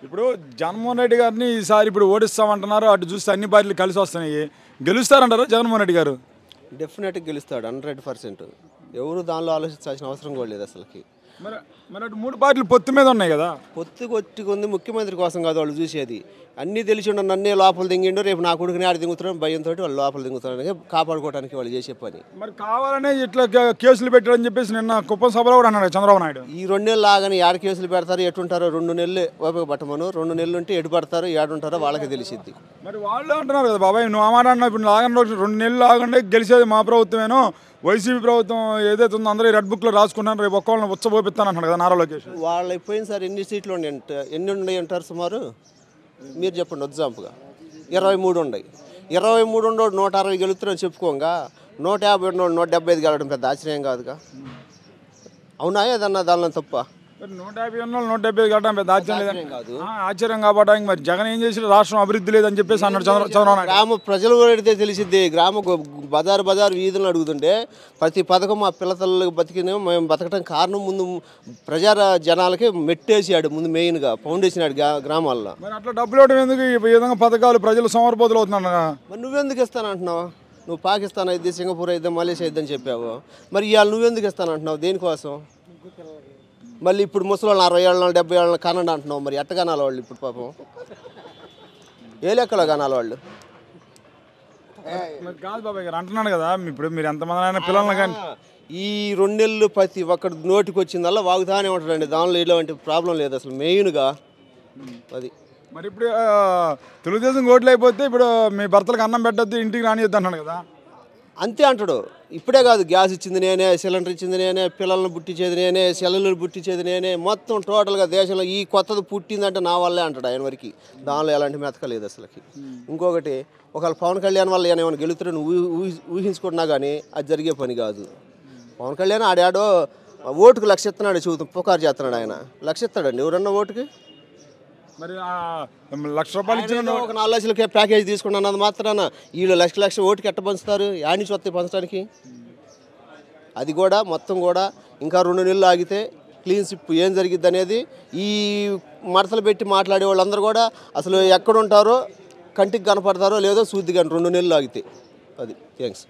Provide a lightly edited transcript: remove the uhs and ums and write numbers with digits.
ఇప్పుడు జగన్మోహన్ రెడ్డి గారిని ఈసారి ఇప్పుడు ఓడిస్తామంటున్నారు. అటు చూస్తే అన్ని పార్టీలు కలిసి వస్తున్నాయి. గెలుస్తారంటారు జగన్మోహన్ రెడ్డి గారు? డెఫినెట్గా గెలుస్తాడు 100%. ఎవరు దానిలో ఆలోచించాల్సిన అవసరం కూడా లేదు అసలుకి. మరి అటు మూడు పార్టీలు పొత్తు మీద ఉన్నాయి కదా. పొత్తు కొట్టుకుంది ముఖ్యమంత్రి కోసం కాదు వాళ్ళు చూసేది. అన్నీ తెలిసి ఉండ నన్నే లోపల దింగిండు, రేపు నా కొడుకుని ఆడ దింగుతున్నాను భయంతో వాళ్ళు లోపల దింగుతున్నారని కాపాడుకోవడానికి వాళ్ళు చేసే పని. మరి కావాలనే ఇట్లా కేసులు పెట్టారని చెప్పేసి నిన్న కుప్పం సభలో కూడా అన్నాడు చంద్రబాబు నాయుడు. ఈ 2 నెలలు ఆగని ఏడ కేసులు పెడతారు, ఎటుంటారో 2 నెలలు ఓపిక పట్టమను. 2 నెలలు ఉంటే ఎటు పడతారో ఏడుంటారో వాళ్ళకి తెలిసిద్ది. మరి వాళ్ళు అంటున్నారు కదా బాబాయ్, నువ్వు ఆ మాట అన్నా, ఇప్పుడు ఆగండి 2 నెలలు ఆగండి, గెలిచేది మా ప్రభుత్వమేనో, వైసీపీ ప్రభుత్వం ఏదైతే ఉందో అందరూ రెడ్ బుక్లో రాసుకున్నాను, రేపు ఒక్కళ్ళని ఉచ్చబోపిస్తాను అంటున్నాడు కదా నారా లోకేష్. వాళ్ళు అయిపోయిన సార్ ఎన్ని సీట్లు ఎన్ని ఉన్నాయి అంటారు సుమారు? మీరు చెప్పండి. ఎగ్జాంపుల్గా 23 ఉన్నాయి. 23 ఉన్నోడు 160 గెలుస్తున్నాడు చెప్పుకోగా, 150 ఉన్నోడు 175 గెలవడం పెద్ద ఆశ్చర్యం కాదుగా. అవునా ఏదన్నా దానిలో తప్ప? 150 ఉన్న 175 కట్టడం పెద్ద ఆశ్చర్యం కాదు. ఆశ్చర్యం కాబట్టి మరి జగన్ ఏం చేసి రాష్ట్రం అభివృద్ధి లేదని చెప్పేసి అన్నాడు చంద్రబాబు నాయుడు. గ్రామ ప్రజలు కూడా తెలిసిద్ది. గ్రామ బజారు వీధులను అడుగుతుంటే ప్రతి పథకం మా పిల్లతల్లకు బతికిన మేము బతకడం కారణం ముందు ప్రజా జనాలకి మెట్టేసాడు, ముందు మెయిన్గా ఫౌండేషన్ ఆడు గ్రామాల్లో. మరి అట్లా డబ్బులు ఇవ్వడం ఎందుకు? ఈ విధంగా పథకాలు ప్రజలు సమర్పోతులు అవుతున్నాను. మరి నువ్వెందుకు ఇస్తానంటున్నావు? నువ్వు పాకిస్తాన్ అయితే, సింగపూర్ అయితే, మలేషియా అయితే అని చెప్పావు. మరి ఇవాళ నువ్వెందుకు ఇస్తానంటున్నావు? దేనికోసం? మళ్ళీ ఇప్పుడు ముసలి 60 ఏళ్ళ 70 ఏళ్ళ కనండి అంటున్నావు. మరి ఎట్ట కనాలి వాళ్ళు ఇప్పుడు? పాపం ఏ లెక్కలో కనాలి వాళ్ళు? కాదు బాబాయ్ గారు అంటున్నాడు కదా, ఇప్పుడు మీరు ఎంతమంది అయినా పిల్లలు కానీ ఈ 2 నెలలు ప్రతి ఒక్కటి నోటికి వచ్చిందల్లా వాగుతానే ఉంటాడండి. దానిలో ఇలాంటి ప్రాబ్లం లేదు అసలు మెయిన్గా అది. మరి ఇప్పుడు తెలుగుదేశం ఓట్లు అయిపోతే ఇప్పుడు మీ భర్తలకు అన్నం పెట్టద్దు, ఇంటికి రానియద్దు అన్నాడు కదా. అంతే అంటాడు. ఇప్పుడే కాదు, గ్యాస్ ఇచ్చింది నేనే, సిలిండర్ ఇచ్చింది నేనే, పిల్లలను పుట్టించేది నేనే, సెల్లులు పుట్టించేది నేనే, మొత్తం టోటల్గా దేశంలో ఈ కొత్తది పుట్టిందంటే నా వల్లే అంటాడు ఆయన వరకు. దానిలో ఎలాంటి మెతకలేదు అసలుకి. ఇంకొకటి, ఒకవేళ పవన్ కళ్యాణ్ వల్ల ఏమైనా గెలుతారని ఊహించుకుంటున్నా కానీ అది జరిగే పని కాదు. పవన్ కళ్యాణ్ ఆడాడో ఓటుకు 1,00,000 ఇస్తున్నాడు, చూద్దాం పుకారు చేస్తున్నాడు ఆయన. 1,00,000 ఇస్తాడండి ఎవరన్నా ఓటుకి? మరి ₹1,00,000 ఇచ్చిన ఒక 4 లక్షలకే ప్యాకేజ్ తీసుకున్నది మాత్రాన వీళ్ళు లక్ష ఓటుకి ఎట్ట పంచుతారు? యాడ్ నుంచి వస్తాయి పంచడానికి? అది కూడా మొత్తం కూడా ఇంకా 2 నెలలు ఆగితే క్లీన్ స్విప్ ఏం జరిగిద్ది అనేది ఈ మడతలు పెట్టి మాట్లాడే వాళ్ళందరూ కూడా అసలు ఎక్కడుంటారో కంటికి కనపడతారో లేదో చూద్ది కానీ 2 నెలలు ఆగితే. అది థ్యాంక్స్.